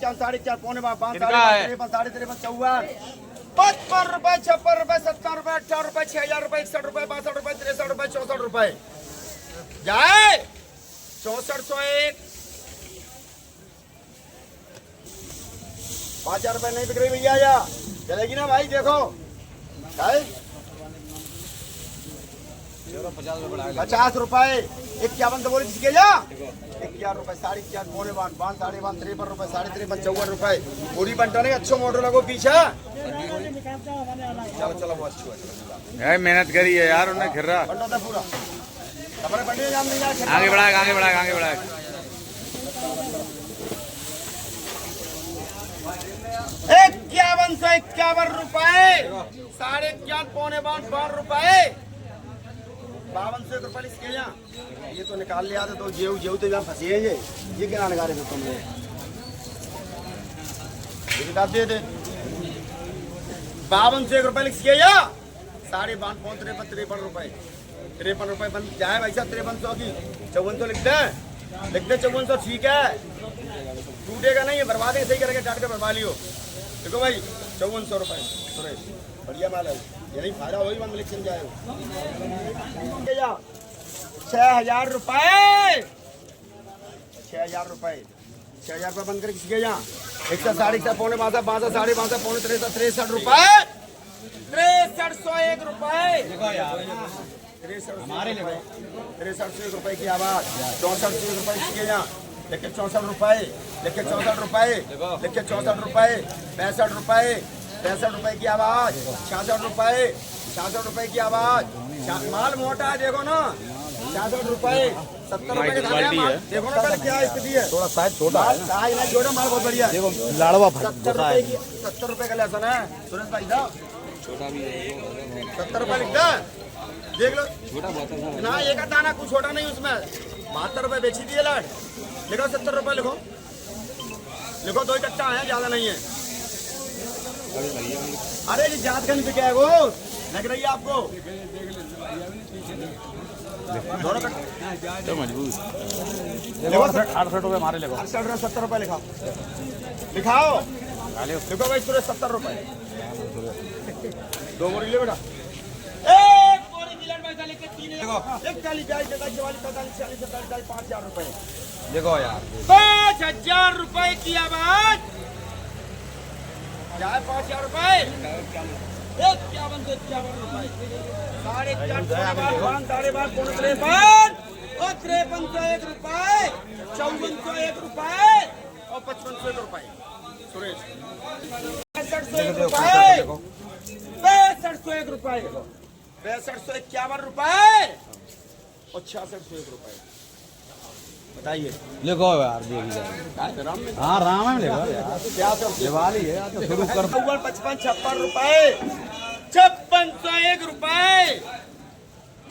इक्यावन, साढ़े चार, पौने पाँच, साढ़े तिरपन, चौवन, 55 रुपए, 56 रुपए, 57 रुपए, 58 रुपए, 6000 रुपए, 61 रुपए, 62 रुपए, 63 रुपए, 64 रुपए जाए 6401। 5000 रुपए नहीं बिक रही भैया, या चलेगी ना भाई? देखो 50 रुपए, 51 तो बोली किसके जा 51 रुपए, 51, पौने 52, साढ़े 52, 53 रुपए, साढ़े 53, 54 रुपए पूरी बंटा नहीं। अच्छो मोटर लगो पीछे। चलो चलो वो अच्छी है, मेहनत करी है यार उन्हें खिर रहा बंटा था पूरा। हमारे बंटे जान नहीं यार, आगे बढ़ा आगे बढ़ा आगे बढ़ा। 5151 रुपए, 51.5, पौने 52 रुपए, 5200 रुपए इसके यहाँ। ये तो निकाल लिया था, तो जेव जेव तो यहाँ फंसी है। ये क्या निकाले थे तुमने? ये निकाल दिए थे 5200 रुपए लिखिए या 52, 53, 53 रुपए, 53 रुपए बन जाए भाई साहब। 5300 की 5400 लिख दे 5400, ठीक है, टूटेगा नहीं है, बर्बाद है, सही करके डाट के बर्बाद लियो। देखो भाई 5400 रुपए सुरेश, बढ़िया माल है, यही फायदा वही बंद लिख जाए। 6000 रुपए, 6000 रुपए, 6000 रुपए बंद करके किसके यहाँ 61, साढ़े 61, पौने 52, 52, साढ़े 52, पौने 63, 63 रुपए, 6301 रुपए, 6301 रुपए की आवाज। 64 रुपए किसके यहाँ लेके 64 रुपए, लेके 64 रुपए, लेके 64 रुपए, 65 रुपए, 65 रुपए की आवाज। 66 रुपए, 66 रुपए की आवाज। माल मोटा है देखो ना, 66 रुपए, 70 रुपए का है माल। देखो ना पहले क्या स्थिति है, थोड़ा साइज छोटा है, साइज ना छोटा, माल बहुत बढ़िया है। देखो लाड़वा 70 रुपए की, 70 रुपए का लहसुन है सुरेश भाई साहब, छोटा भी है 70 रुपए लिखता है, देख लो ना, एक दाना कुछ छोटा नहीं उसमें। 72 रुपए बेची दिए लाट, लिखो 70 रुपए, लिखो लिखो, 2 कच्चा है, ज्यादा नहीं है। अरे ये जात का नहीं बिका है वो, लग रही है आपको दोनों तो मजबूत। देखो 68 रुपए हमारे लिखो, 68, 70 रुपए लिखाओ, लिखाओ लिखो भाई सुरेश 70 रुपए। 2 बोरी ले बेटा, एक बोरी मिलन में डाल के 3, 41, 42, 43, 44, 45, 46, 47, 5000 रुपए। देखो यार 5000 रुपए की आवाज जाए, 5000 रुपए, 51 से 51 रुपए, 4.5, साढ़े 12, पौने 53 और 5301 रुपए, 5401 रुपए और 5501 रुपए सुरेश। 6501 रुपए, 6501 रुपए, 6551 रुपए और 6601 रुपए। बताइए लिखो यार, देखिए हाँ राम है लिखो यार, क्या सब दिवाली है तो शुरू कर। 55, 56 रुपए, 5601 रुपए,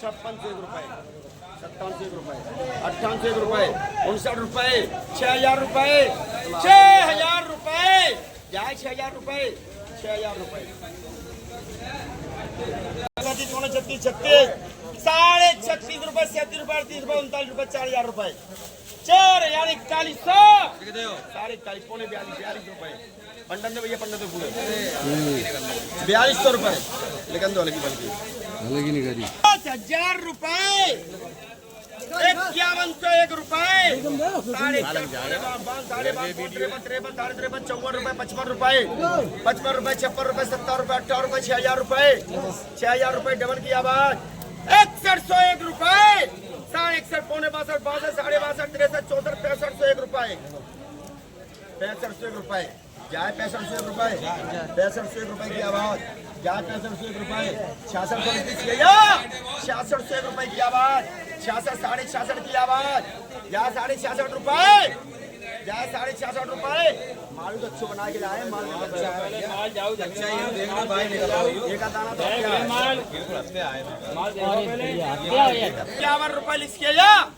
5601 रुपए, 5701 रुपए, 5801 रुपए, 59 रुपए, 6000 रुपए, 6000 रुपए जाए, 6000 रुपए, 6000 रुपए, 36, 36, साढ़े 36 रुपए, 37 रुपए, 38 रुपए, 39 रुपए, 4000 रुपए, 4100, साढ़े 41, पौने 42 रुपए। पंडन दे भैया, पंडन दे पूरे 4200 रुपए, लेकिन दो लगी बल्कि 5000 रुपए, 5101 रुपए, साढ़े 4, साढ़े 52, साढ़े 53, 53, 54 रुपए, 55 रुपए, 55 रुपए, 56 रुपए, 70 रुपए, 58 रुपए, 6000 रुपए, 6000 रुपए डबल की आवाज। 6101 रुपए, 61, पौने 62, 62, साढ़े 62, 63, 64, 6501 रुपए, 6501 रुपए जाए, 6501 रुपए, 6501 रुपए की आवाज जाए, 6501 रुपए, 6601 रुपए की आवाज, 66, साढ़े 66 की आवाज या 66.5 रुपए या 66.5 रुपए। माल तो अच्छो बना के लाए, माल जाओ अच्छा ही देखना भाई, एक दाना तो क्या है, माल 51 रुपए लिखिए या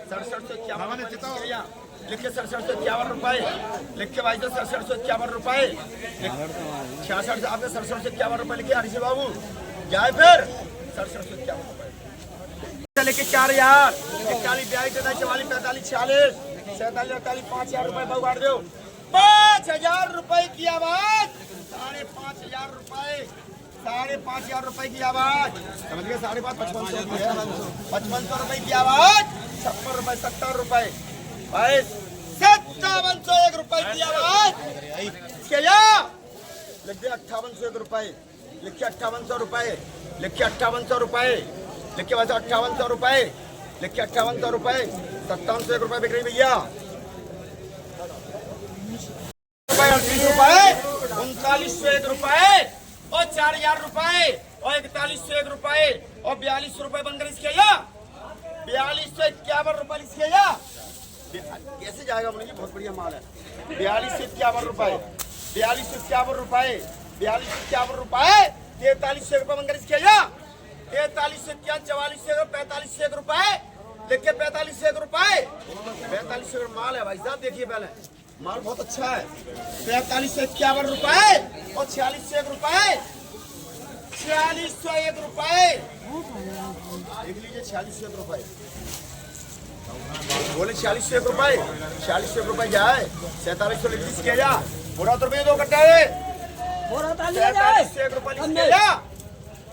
6751 लिखिए, 6751 रुपए लिखिए भाई, तो 6751 रुपए, 66 आपने 6751 रुपए लिखे हरीश बाबू जाए, फिर 6751 रुपए लेके 4000, 41, 42, 43, 44, 45, 46, 47, 48, 5000 रुपए बहु बांट दो, 5,000 रुपए की आवाज, 5,500 रुपए, 5,500 रुपए की आवाज, समझ गए? 5,500 5500 की है, 5500 रुपए की आवाज, 56 रुपए, 70 रुपए, 5701 रुपए की आवाज, क्या लिख दे? 5801 रुपए, लिखिए 5800 रुपए, लिखिए 5800 रुपए, लिखिए वैसे 5800 रुपए, लिखिए 5800 रुपए, 5701 रुपए बिक रही भैया, 38 रुपए, 3901 रुपए और 4,000 रुपए और 4101 रुपए और 4200 रुपए बनकर इसके या 4251 रुपए इसके या कैसे जाएगा? मुझे बहुत बढ़िया माल है। 4251 रुपए, 4251 रुपए, 4251 रुपए, 4300 रुपए बनकर इसके या 4351 4400 4500 रुपए, देखिए 4500 रुपए, 4500 माल है भाई साहब, देखिए पहले माल बहुत अच्छा है। 4551 रुपए और 4601 रुपए, 4601 रुपए, देख लीजिए 4601 रुपए, बोले 4601 रुपए, 4601 रुपए जाए 4700 लिख दीजिए जा, पूरा तो रुपये 2 कट्टे 4701 रुपए लिखिए जा,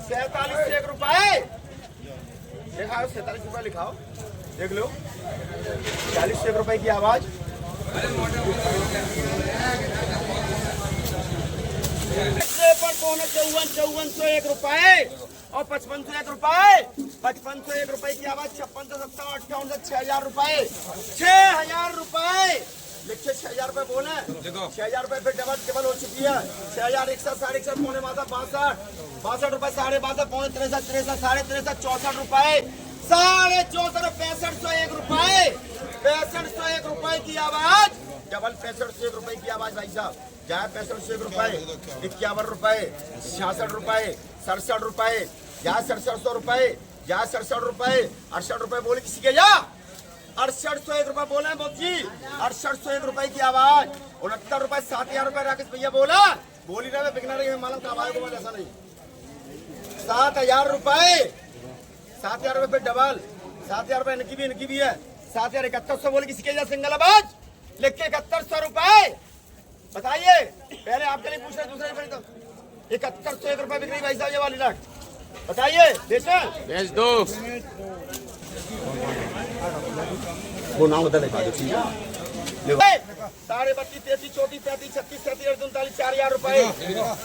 4701 रुपए दिखाओ, 47 रुपए लिखाओ, देख लो 4601 रुपए की आवाज, 54,001 रुपए और 5501 रुपए, 5501 रुपए की आवाज, 56 57 58 6,000 रुपए, 6,000 रुपए लिखिए, 6,000 रुपए बोले, 6,000 रुपए फिर डबल टेबल हो चुकी है, 6,000 61 साढ़े 61 पौने 62 62 रुपए, साढ़े 62 पौने 63 63 साढ़े 63 64 रुपए, साढ़े 64 6501 रुपए, 6501 रुपए की आवाज, डबल 6501 रुपए की आवाज भाई साहब, जाए 6501 रुपए, 51 रुपए, 66 रुपए, 67 रुपए, जाए 6700 रुपए, जाए 67 रुपए, 68 रुपए बोले किसी के जा, 6801 रुपए बोले जी, 6801 रुपए की आवाज, 69 रुपए, 7,000 रुपए राकेश भैया बोला, बोली रहे बिकना रही मालूम का आवाज को ऐसा नहीं, 7,000 रुपए, 7,000 रुपए फिर डबल, 7,000 रुपए इनकी भी है, 7,000 7100 बोले किसी के जा, सिंगल आवाज लिख के 7100 रुपए, बताइए पहले आपके लिए पूछ रहे, दूसरे तो 7101 रुपए बिक रही भाई साहब ये वाली लाट, बताइए बेच दो, वो नाम बता दिखा दो, ठीक है 32 33 34 35 36 37 39 4,000 रुपए,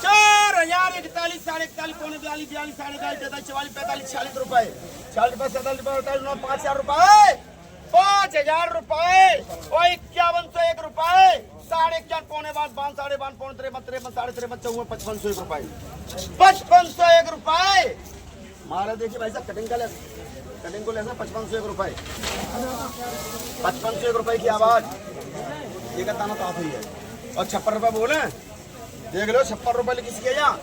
4,000 41 साढ़े 41 पौने 42 42 साढ़े 42 44 45 46 रुपए, 40 रुपए 47 रुपए 5,000 रुपए, 5,000 रुपए और 5101 रुपए, साढ़े 51 पौने 52 साढ़े 52 पौने 53 53 साढ़े 53 54 5501 रुपए, 5501 रुपए मारा, देखिए भाई साहब कटिंग को लेना 5501 रुपए, 5501 रुपए की आवाज, ये का ताना ताप हुई है और 56 रुपए बोले, देख लो 56 रुपए लिखी किसी के यहाँ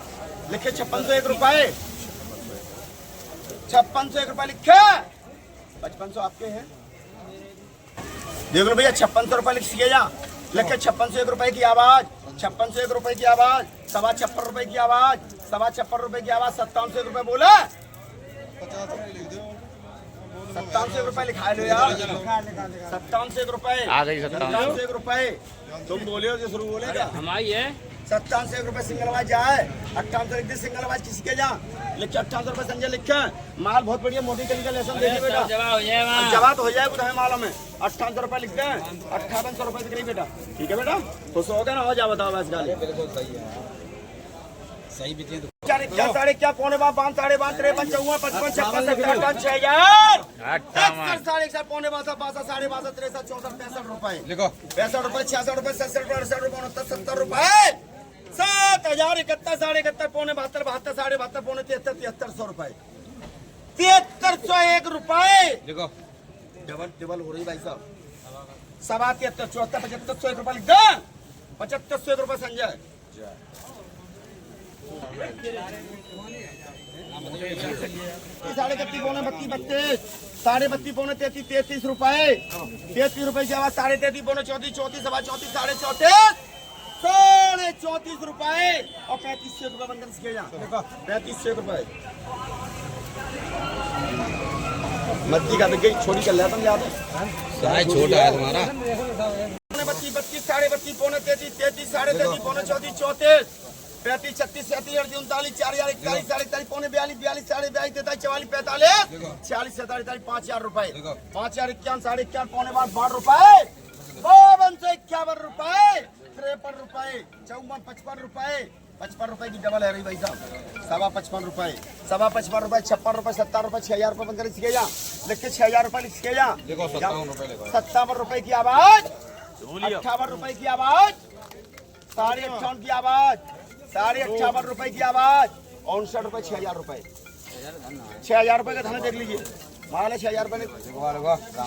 लिखे, 5601 रुपए, 5601 रुपए लिखे, 5500 आपके हैं, देख लो भैया 5600 रुपए लिखी के यहाँ लिखे, 5601 रुपए की आवाज, 5601 रुपए की आवाज, 56 रुपए की आवाज, 56 रुपए की आवाज, 5701 रुपए बोले, 5701 रुपए लिखा लो यार, 5701 रुपए आ गई, 5701 रुपए तुम बोले हो जो शुरू बोलेगा हमारी है, 5701 रुपए सिंगल आवाज जाए, 5800 लिख दे सिंगल आवाज किसी के जा लिखे, 5800 रुपए संजय लिखे, माल बहुत बढ़िया मोटी कली का लेसन देखिए बेटा, जवाब हो जाए कुछ हमें मालूम है, 5800 रुपए लिखते हैं, 5800 रुपए दिख रही बेटा, ठीक है बेटा, खुश हो गया ना, हो जा बताओ बस गाली बिल्कुल सही है, सही बिके तो क्या साढ़े क्या पौने 5 साढ़े 5 53 54 55 56 57 6,000 साढ़े 1 पौने 5 साढ़े 5 63 64 65 रुपए लिखो, 65 रुपए 66 रुपए 67 रुपए 68 रुपए 69 70 रुपए, 7,000 71 साढ़े 71 पौने 72 72 साढ़े 72 पौने 73 7300 रुपए, 7301 रुपए लिखो, डबल हो रही भाई साहब, 73 74 7501 रुपए लिख दो, 7501 रुपए संजय, साढ़े 31 पौने 32 32 साढ़े 32 पौने 33 33 रुपए, 33 रुपए की आवाज, साढ़े 33 पौने 34 34 सवा 34 साढ़े 34 साढ़े 34 रुपए और 3500 रुपए बनकर इसके यहाँ 3500 रुपए, मत्ती का गई छोटी कर लिया तुम याद है, छोटा है तुम्हारा, 32 32 साढ़े 32 पौने 33 33 साढ़े 33 पौने 34 34 35 36 37 38 39 40 41 41 पौने 42 42 साढ़े 42 43 44 45 46 47 5,000 रुपए 5,000 51 साढ़े 51 पौने 62 रुपए 5251 रुपए 53 रुपए 54 55 रुपए 55 रुपए की डबल है रही भाई साहब 55 रुपए 55 रुपए 56 रुपए 70 रुपए 6,000 रुपए बंद कर लिख के जा लिख के 6,000 रुपए लिख के जा 57 रुपए की आवाज 58 रुपए की आवाज 58.5 की आवाज 58.5 रुपए की आवाज 59 रुपए 6,000 रुपए 6,000 रुपए का धन देख लीजिए माल है 6,000 रुपए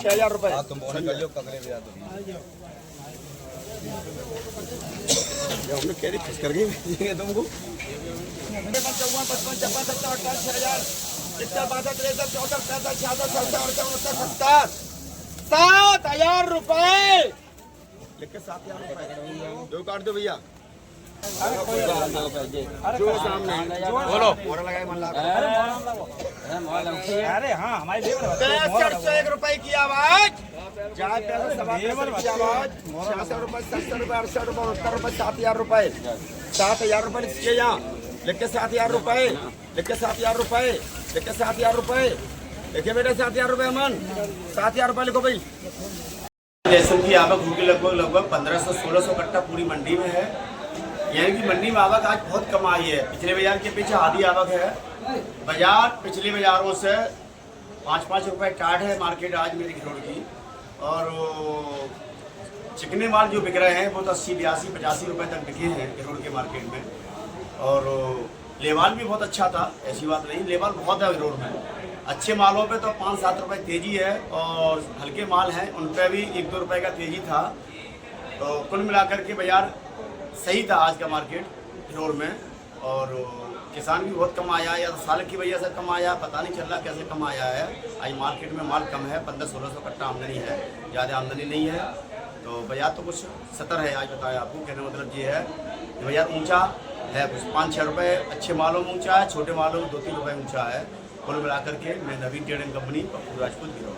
6,000 रुपए हमने कह रही कर गई तुमको 55 55 56 57 6000 71 62 63 64 65 66 67 7,000 रुपए लेके 7,000 रुपए दो काट दो भैया जो सामने बोलो मोरा लगाए मन लगा अरे हाँ हमारी 63 रुपए की आवाज जाए पैसा 57 की आवाज 66 रुपए 70 रुपए 68 रुपए 69 रुपए 7,000 रुपए 7,000 रुपए लिखिए यहाँ लिख के 7,000 रुपए लिख के 7,000 रुपए लिख के 7,000 रुपए देखिए बेटा 7,000 रुपए अमन 7,000 रुपए लिखो भाई। लहसुन की आवक होगी लगभग 1500-1600 कट्टा पूरी मंडी में है यानी कि मंडी में आवक आज बहुत कम आई है पिछले बाजार के पीछे आधी आवक है बाजार पिछले बाजारों से 5-5 रुपए टाट है मार्केट आज मेरी घरोड़ की और चिकने माल जो बिक रहे हैं वो तो 80-82-85 रुपए तक बिके हैं घरोड़ के मार्केट में और लेवाल भी बहुत अच्छा था ऐसी बात नहीं लेवाल बहुत है घरोड़ में अच्छे मालों पे तो 5-7 रुपए तेजी है और हल्के माल हैं उन पर भी 1-2 रुपए का तेजी था तो कुल मिलाकर के बाजार सही था आज का मार्केट घरोड़ में और किसान भी बहुत कम आया या तो साल की वजह से कम आया पता नहीं चल रहा कैसे कम आया है आज मार्केट में माल कम है 1500-1600 कट्टा आमदनी है ज़्यादा आमदनी नहीं है तो बाजार तो कुछ 70 है आज बताया आपको कहने मतलब ये है कि बाजार ऊंचा है कुछ 5-6 रुपये अच्छे मालों में ऊंचा है छोटे मालों में 2-3 रुपये ऊंचा है कुल मिलाकर के मैं नवीन ट्रेडिंग कंपनी राजपूत गिरोह।